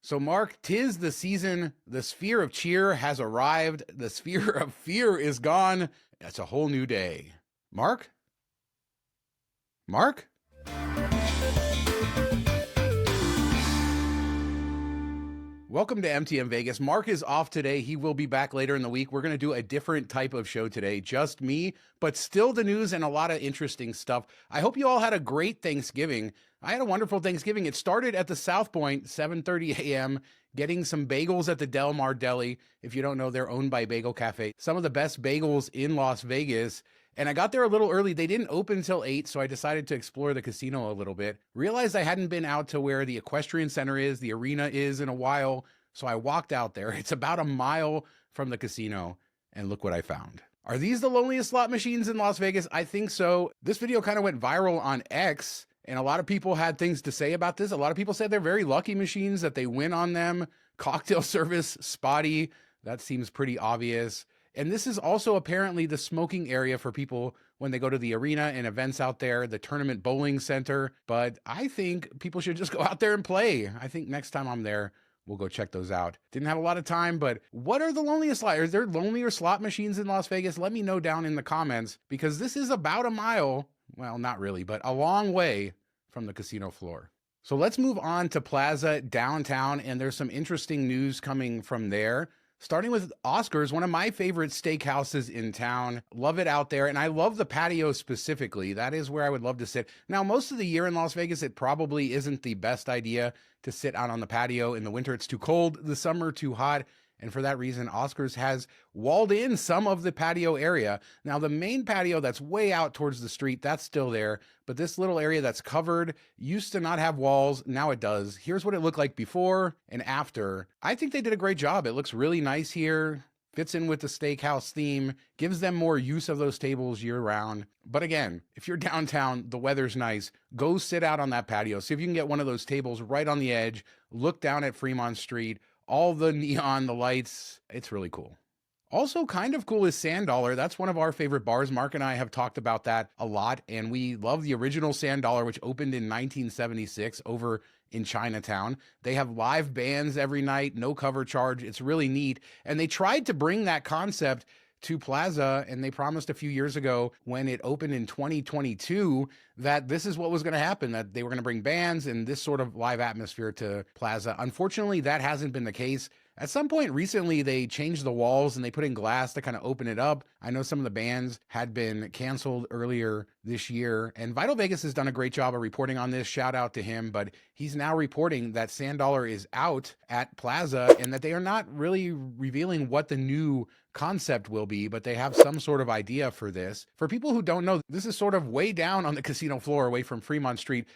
So, Mark, 'tis the season. The sphere of cheer has arrived. The sphere of fear is gone. It's a whole new day. Mark? Mark? Welcome to MTM Vegas. Mark is off today. He will be back later in the week. We're going to do a different type of show today, just me, but still the news and a lot of interesting stuff. I hope you all had a great Thanksgiving. I had a wonderful Thanksgiving. It started at the South Point, 7:30 a.m., getting some bagels at the Del Mar Deli. If you don't know, they're owned by Bagel Cafe. Some of the best bagels in Las Vegas. And I got there a little early. They didn't open until 8, so I decided to explore the casino a little bit. Realized I hadn't been out to where the equestrian center is, the arena is in a while, so I walked out there. It's about a mile from the casino, and look what I found. Are these the loneliest slot machines in Las Vegas? I think so. This video kind of went viral on X, and a lot of people had things to say about this. A lot of people said they're very lucky machines, that they win on them. Cocktail service, spotty. That seems pretty obvious. And this is also apparently the smoking area for people when they go to the arena and events out there, the tournament bowling center. But I think people should just go out there and play. I think next time I'm there, we'll go check those out. Didn't have a lot of time, but what are the loneliest slot? Are there lonelier slot machines in Las Vegas? Let me know down in the comments, because this is about a mile, well, not really, but a long way from the casino floor. So let's move on to Plaza downtown, and there's some interesting news coming from there. Starting with Oscar's, one of my favorite steakhouses in town. Love it out there, and I love the patio specifically. That is where I would love to sit. Now, most of the year in Las Vegas, it probably isn't the best idea to sit out on the patio. In the winter, it's too cold. The summer, too hot. And for that reason, Oscar's has walled in some of the patio area. Now, the main patio that's way out towards the street, that's still there. But this little area that's covered used to not have walls. Now it does. Here's what it looked like before and after. I think they did a great job. It looks really nice here. Fits in with the steakhouse theme, gives them more use of those tables year round. But again, if you're downtown, the weather's nice, go sit out on that patio. See if you can get one of those tables right on the edge, look down at Fremont Street, all the neon, the lights. It's really cool. Also kind of cool is Sand Dollar. That's one of our favorite bars. Mark and I have talked about that a lot, and we love the original Sand Dollar, which opened in 1976 over in Chinatown. They have live bands every night, no cover charge. It's really neat. And they tried to bring that concept to Plaza, and they promised a few years ago when it opened in 2022 that this is what was going to happen, that they were going to bring bands and this sort of live atmosphere to Plaza. Unfortunately, that hasn't been the case. At some point recently, they changed the walls and they put in glass to kind of open it up. I know some of the bands had been canceled earlier this year, and Vital Vegas has done a great job of reporting on this. Shout out to him, but he's now reporting that Sand Dollar is out at Plaza and that they are not really revealing what the new concept will be, but they have some sort of idea for this. For people who don't know, this is sort of way down on the casino floor, away from Fremont Street,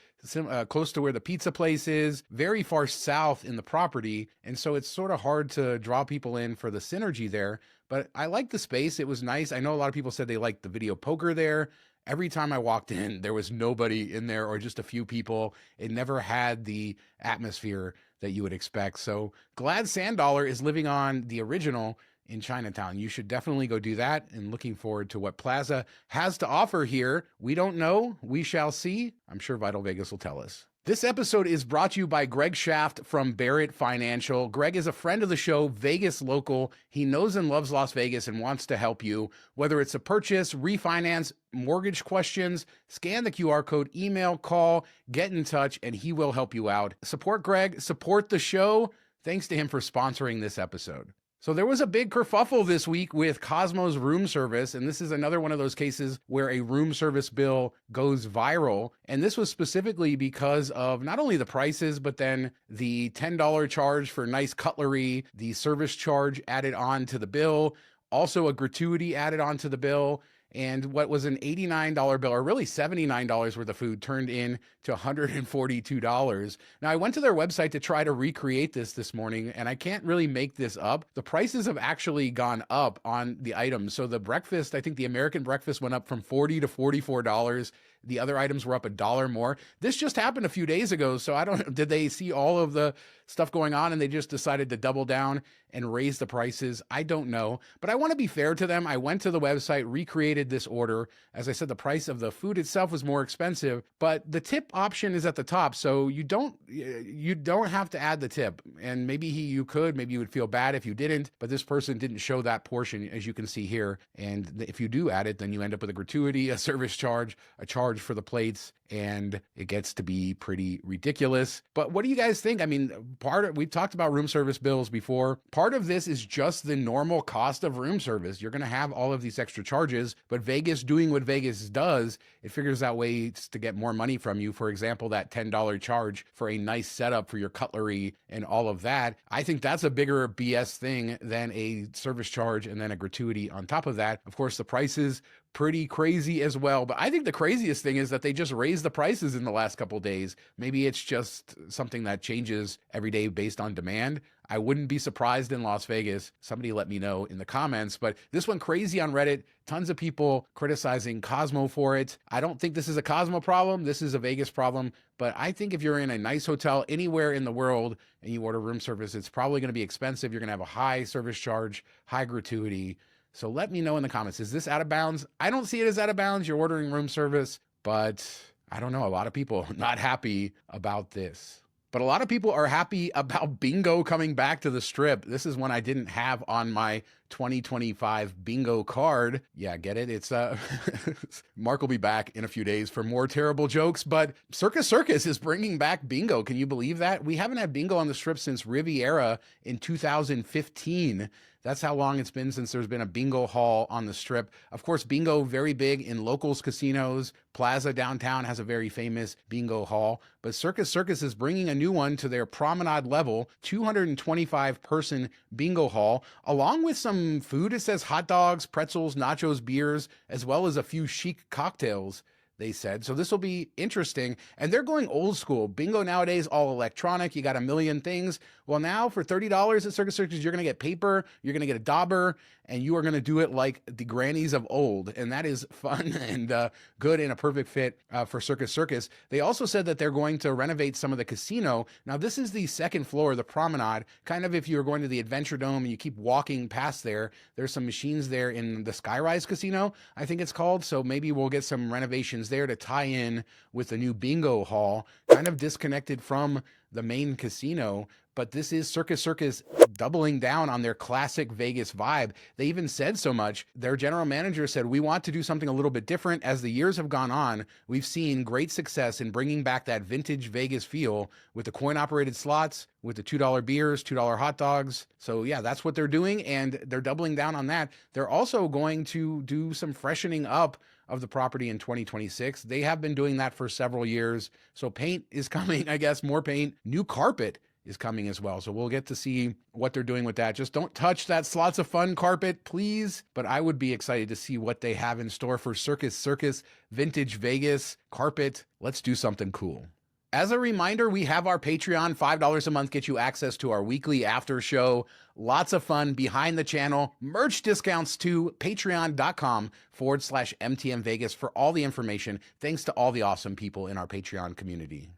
close to where the pizza place is, very far south in the property. And so it's sort of hard to draw people in for the synergy there. But I like the space. It was nice. I know a lot of people said they liked the video poker there. Every time I walked in, there was nobody in there or just a few people. It never had the atmosphere that you would expect. So glad Sand Dollar is living on the original in Chinatown. You should definitely go do that, and looking forward to what Plaza has to offer here. We don't know. We shall see. I'm sure Vital Vegas will tell us. This episode is brought to you by Greg Shaft from Barrett Financial. Greg is a friend of the show, Vegas local. He knows and loves Las Vegas and wants to help you. Whether it's a purchase, refinance, mortgage questions, scan the QR code, email, call, get in touch, and he will help you out. Support Greg, support the show. Thanks to him for sponsoring this episode. So there was a big kerfuffle this week with Cosmo's room service, and this is another one of those cases where a room service bill goes viral. And this was specifically because of not only the prices, but then the $10 charge for nice cutlery, the service charge added on to the bill, also a gratuity added on to the bill, and what was an $89 bill, or really $79 worth of food, turned in to $142. Now, I went to their website to try to recreate this morning, and I can't really make this up. The prices have actually gone up on the items. So the breakfast, I think the American breakfast went up from $40 to $44. The other items were up $1 more. This just happened a few days ago, so I don't, did they see all of the stuff going on and they just decided to double down and raise the prices? I don't know, but I want to be fair to them. I went to the website, recreated this order. As I said, the price of the food itself was more expensive, but the tip option is at the top, so you don't have to add the tip. And maybe you could, maybe you would feel bad if you didn't, but this person didn't show that portion, as you can see here. And if you do add it, then you end up with a gratuity, a service charge, a charge for the plates, and it gets to be pretty ridiculous. But what do you guys think? I mean, we've talked about room service bills before. Part of this is just the normal cost of room service. You're going to have all of these extra charges, but Vegas, doing what Vegas does, it figures out ways to get more money from you. For example, that $10 charge for a nice setup for your cutlery and all of that. I think that's a bigger BS thing than a service charge and then a gratuity on top of that. Of course, the prices pretty crazy as well. But I think the craziest thing is that they just raised the prices in the last couple of days. Maybe it's just something that changes every day based on demand. I wouldn't be surprised in Las Vegas. Somebody let me know in the comments, but this went crazy on Reddit. Tons of people criticizing Cosmo for it. I don't think this is a Cosmo problem. This is a Vegas problem. But I think if you're in a nice hotel anywhere in the world and you order room service, it's probably going to be expensive. You're going to have a high service charge, high gratuity. So let me know in the comments, is this out of bounds? I don't see it as out of bounds. You're ordering room service, but I don't know. A lot of people not happy about this. But a lot of people are happy about bingo coming back to the Strip. This is one I didn't have on my 2025 bingo card. Yeah, get it? It's Mark will be back in a few days for more terrible jokes, but Circus Circus is bringing back bingo. Can you believe that? We haven't had bingo on the Strip since Riviera in 2015. That's how long it's been since there's been a bingo hall on the Strip. Of course, bingo very big in locals casinos. Plaza downtown has a very famous bingo hall, but Circus Circus is bringing a new one to their promenade level, 225 person bingo hall, along with some food. It says hot dogs, pretzels, nachos, beers, as well as a few chic cocktails, they said. So this will be interesting. And they're going old school. Bingo nowadays, all electronic. You got a million things. Well, now for $30 at Circus Circus, you're going to get paper, you're going to get a dauber, and you are going to do it like the grannies of old. And that is fun and good and a perfect fit for Circus Circus. They also said that they're going to renovate some of the casino. Now, this is the second floor, the promenade. Kind of if you're going to the Adventure Dome and you keep walking past there, there's some machines there in the Skyrise Casino, I think it's called. So maybe we'll get some renovations there to tie in with the new bingo hall, kind of disconnected from the main casino. But this is Circus Circus doubling down on their classic Vegas vibe. They even said so much. Their general manager said, we want to do something a little bit different. As the years have gone on, we've seen great success in bringing back that vintage Vegas feel with the coin-operated slots, with the $2 beers, $2 hot dogs. So yeah, that's what they're doing, and they're doubling down on that. They're also going to do some freshening up of the property in 2026. They have been doing that for several years. So paint is coming, I guess, more paint. New carpet is coming as well. So we'll get to see what they're doing with that. Just don't touch that Slots of Fun carpet, please. But I would be excited to see what they have in store for Circus Circus, Vintage Vegas, carpet. Let's do something cool. As a reminder, we have our Patreon. $5 a month gets you access to our weekly after show. Lots of fun behind the channel. Merch discounts too. Patreon.com/MTM Vegas for all the information. Thanks to all the awesome people in our Patreon community.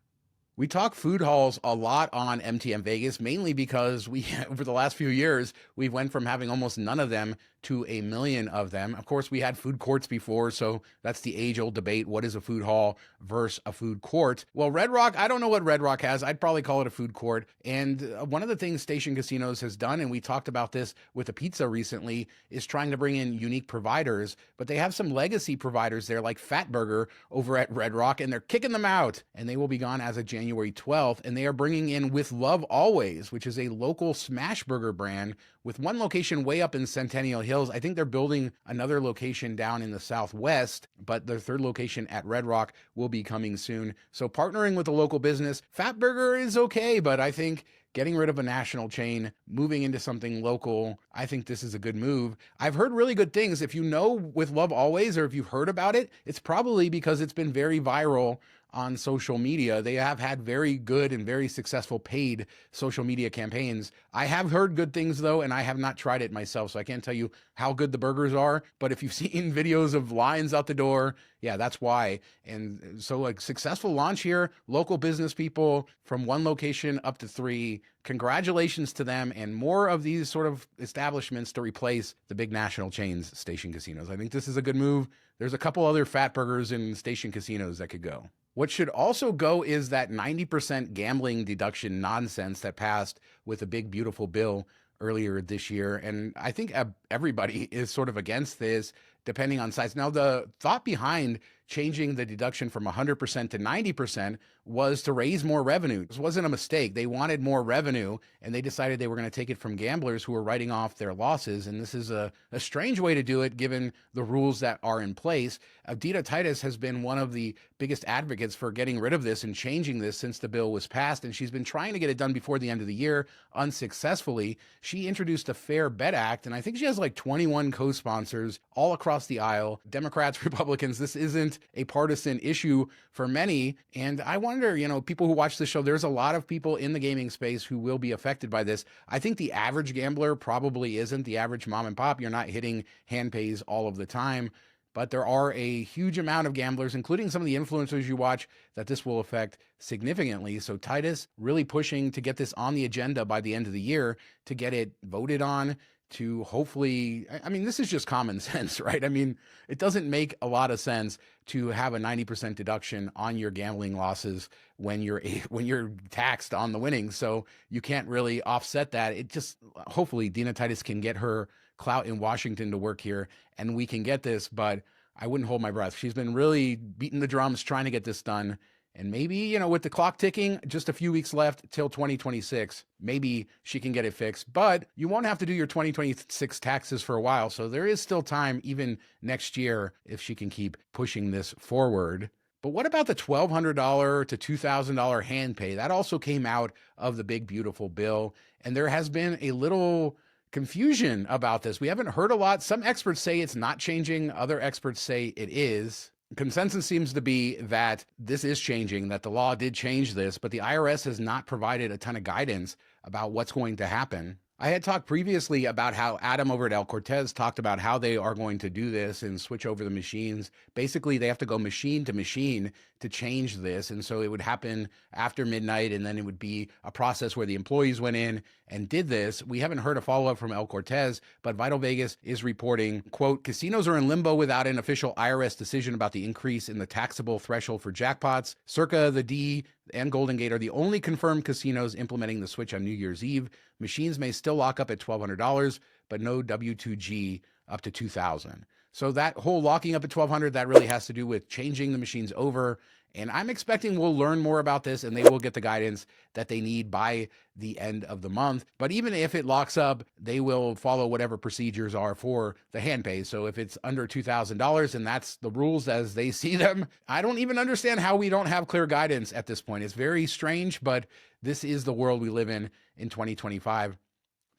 We talk food halls a lot on MTM Vegas, mainly because over the last few years, we went from having almost none of them to a million of them. Of course, we had food courts before, so that's the age-old debate. What is a food hall versus a food court? Well, Red Rock, I don't know what Red Rock has. I'd probably call it a food court. And one of the things Station Casinos has done, and we talked about this with a pizza recently, is trying to bring in unique providers. But they have some legacy providers there, like Fatburger over at Red Rock, and they're kicking them out. And they will be gone as of January 12th. And they are bringing in With Love Always, which is a local smash burger brand with one location way up in Centennial Hills. I think they're building another location down in the Southwest, but their third location at Red Rock will be coming soon. So partnering with a local business, Fatburger is okay, but I think getting rid of a national chain, moving into something local, I think this is a good move. I've heard really good things. If you know With Love Always, or if you've heard about it, it's probably because it's been very viral on social media. They have had very good and very successful paid social media campaigns. I have heard good things though, and I have not tried it myself, so I can't tell you how good the burgers are. But if you've seen videos of lines out the door, yeah, that's why. And so a successful launch here, local business people from one location up to 3. Congratulations to them, and more of these sort of establishments to replace the big national chains, station casinos. I think this is a good move. There's a couple other Fatburgers in station casinos that could go. What should also go is that 90% gambling deduction nonsense that passed with a big, beautiful bill earlier this year. And I think everybody is sort of against this, depending on size. Now, the thought behind changing the deduction from 100% to 90% was to raise more revenue. This wasn't a mistake. They wanted more revenue, and they decided they were going to take it from gamblers who were writing off their losses. And this is a strange way to do it, given the rules that are in place. Adita Titus has been one of the biggest advocates for getting rid of this and changing this since the bill was passed, and she's been trying to get it done before the end of the year unsuccessfully. She introduced a Fair Bet Act, and I think she has like 21 co-sponsors all across the aisle, Democrats, Republicans. This isn't a partisan issue for many. And I wonder, people who watch this show, there's a lot of people in the gaming space who will be affected by this. I think the average gambler probably isn't. The average mom and pop, you're not hitting hand pays all of the time. But there are a huge amount of gamblers, including some of the influencers you watch, that this will affect significantly. So Titus really pushing to get this on the agenda by the end of the year, to get it voted on, to hopefully, this is just common sense, right? It doesn't make a lot of sense to have a 90% deduction on your gambling losses when you're taxed on the winnings. So you can't really offset that. It just, hopefully Dina Titus can get her clout in Washington to work here and we can get this, but I wouldn't hold my breath. She's been really beating the drums trying to get this done. And maybe, with the clock ticking, just a few weeks left till 2026, maybe she can get it fixed. But you won't have to do your 2026 taxes for a while. So there is still time, even next year, if she can keep pushing this forward. But what about the $1,200 to $2,000 hand pay? That also came out of the big, beautiful bill. And there has been a little confusion about this. We haven't heard a lot. Some experts say it's not changing. Other experts say it is. Consensus seems to be that this is changing, that the law did change this, but the IRS has not provided a ton of guidance about what's going to happen. I had talked previously about how Adam over at El Cortez talked about how they are going to do this and switch over the machines. Basically, they have to go machine to machine to change this. And so it would happen after midnight, and then it would be a process where the employees went in and did this. We haven't heard a follow-up from El Cortez, but Vital Vegas is reporting, quote, casinos are in limbo without an official IRS decision about the increase in the taxable threshold for jackpots. Circa, the D, and Golden Gate are the only confirmed casinos implementing the switch on New Year's Eve. Machines may still lock up at $1,200, but no W2G up to $2,000. So that whole locking up at $1,200, that really has to do with changing the machines over. And I'm expecting we'll learn more about this and they will get the guidance that they need by the end of the month. But even if it locks up, they will follow whatever procedures are for the hand pay. So if it's under $2,000 and that's the rules as they see them, I don't even understand how we don't have clear guidance at this point. It's very strange, but this is the world we live in 2025.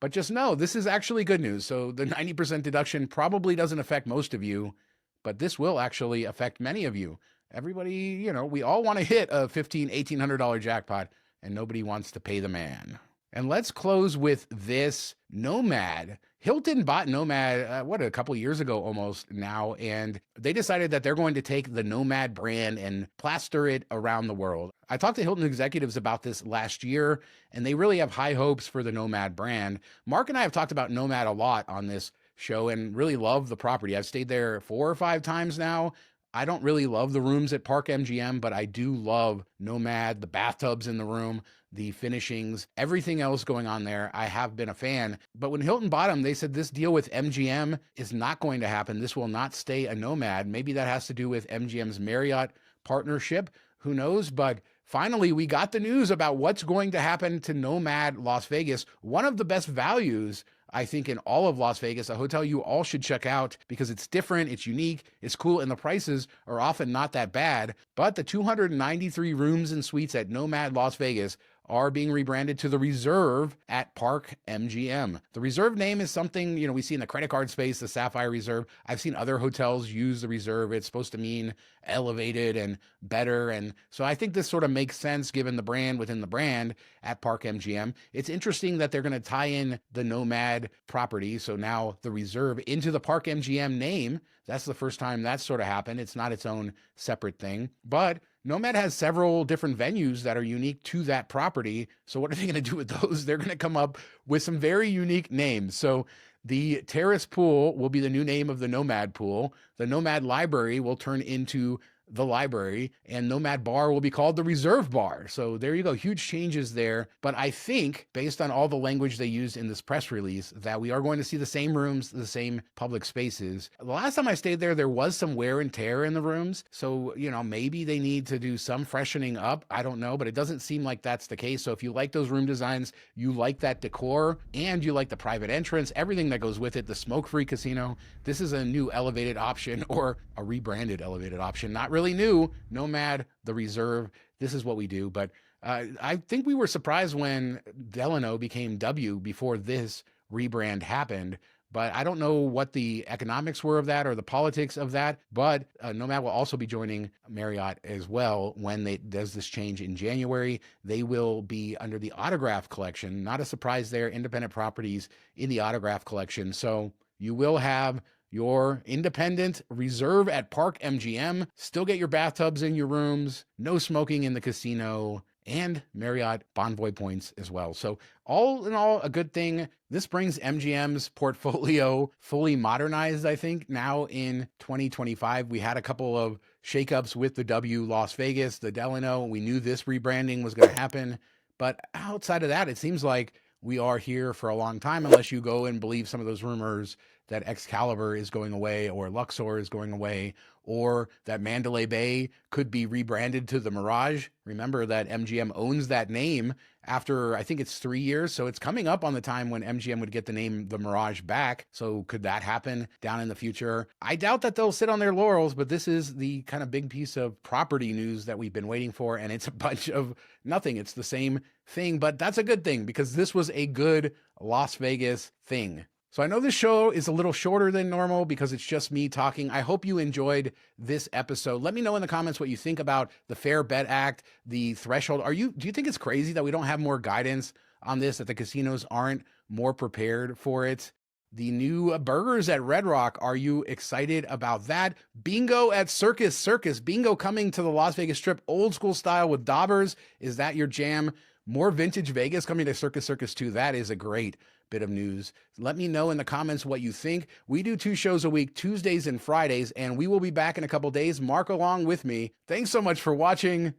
But just know, this is actually good news. So the 90% deduction probably doesn't affect most of you, but this will actually affect many of you. Everybody, we all want to hit a $1,500, $1,800 jackpot, and nobody wants to pay the man. And let's close with this. NoMad. Hilton bought NoMad, a couple years ago almost now, and they decided that they're going to take the NoMad brand and plaster it around the world. I talked to Hilton executives about this last year, and they really have high hopes for the NoMad brand. Mark and I have talked about NoMad a lot on this show and really love the property. I've stayed there 4 or 5 times now. I don't really love the rooms at Park MGM, but I do love NoMad, the bathtubs in the room, the finishings, everything else going on there. I have been a fan. But when Hilton bought them, they said this deal with MGM is not going to happen. This will not stay a NoMad. Maybe that has to do with MGM's Marriott partnership. Who knows? But finally, we got the news about what's going to happen to NoMad Las Vegas, one of the best values, I think, in all of Las Vegas, a hotel you all should check out because it's different, it's unique, it's cool, and the prices are often not that bad. But the 293 rooms and suites at NoMad Las Vegas are being rebranded to the Reserve at Park MGM. The Reserve name is something, we see in the credit card space, the Sapphire Reserve. I've seen other hotels use the Reserve. It's supposed to mean elevated and better. And so I think this sort of makes sense given the brand within the brand at Park MGM. It's interesting that they're going to tie in the NoMad property, so now the Reserve, into the Park MGM name. That's the first time that's sort of happened. It's not its own separate thing. But NoMad has several different venues that are unique to that property. So what are they going to do with those? They're going to come up with some very unique names. So the Terrace Pool will be the new name of the NoMad Pool. The NoMad Library will turn into the library, and NoMad Bar will be called the Reserve Bar. So there you go, huge changes there. But I think, based on all the language they used in this press release, that we are going to see the same rooms, the same public spaces. The last time I stayed there was some wear and tear in the rooms. So, maybe they need to do some freshening up. I don't know, but it doesn't seem like that's the case. So if you like those room designs, you like that decor, and you like the private entrance, everything that goes with it, the smoke-free casino, this is a new elevated option, or a rebranded elevated option. Not really new. NoMad, the Reserve, this is what we do. But I think we were surprised when Delano became W before this rebrand happened. But I don't know what the economics were of that or the politics of that. But NoMad will also be joining Marriott as well when they does this change in January. They will be under the Autograph Collection. Not a surprise there. Independent properties in the Autograph Collection. So you will have your independent Reserve at Park MGM. Still get your bathtubs in your rooms. No smoking in the casino. And Marriott Bonvoy points as well. So all in all, a good thing. This brings MGM's portfolio fully modernized, I think, now in 2025. We had a couple of shakeups with the W Las Vegas, the Delano. We knew this rebranding was going to happen. But outside of that, it seems like we are here for a long time, unless you go and believe some of those rumors that Excalibur is going away, or Luxor is going away, or that Mandalay Bay could be rebranded to the Mirage. Remember that MGM owns that name after, I think it's 3 years. So it's coming up on the time when MGM would get the name the Mirage back. So could that happen down in the future? I doubt that they'll sit on their laurels, but this is the kind of big piece of property news that we've been waiting for. And it's a bunch of nothing. It's the same thing, but that's a good thing because this was a good Las Vegas thing. So I know this show is a little shorter than normal because it's just me talking. I hope you enjoyed this episode. Let me know in the comments what you think about the Fair Bet Act, the threshold. Do you think it's crazy that we don't have more guidance on this, that the casinos aren't more prepared for it? The new burgers at Red Rock, are you excited about that? Bingo at Circus Circus. Bingo coming to the Las Vegas Strip, old school style with daubers. Is that your jam? More vintage Vegas coming to Circus Circus too. That is a great bit of news. Let me know in the comments what you think. We do 2 shows a week, Tuesdays and Fridays, and we will be back in a couple days. Mark along with me. Thanks so much for watching.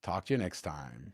Talk to you next time.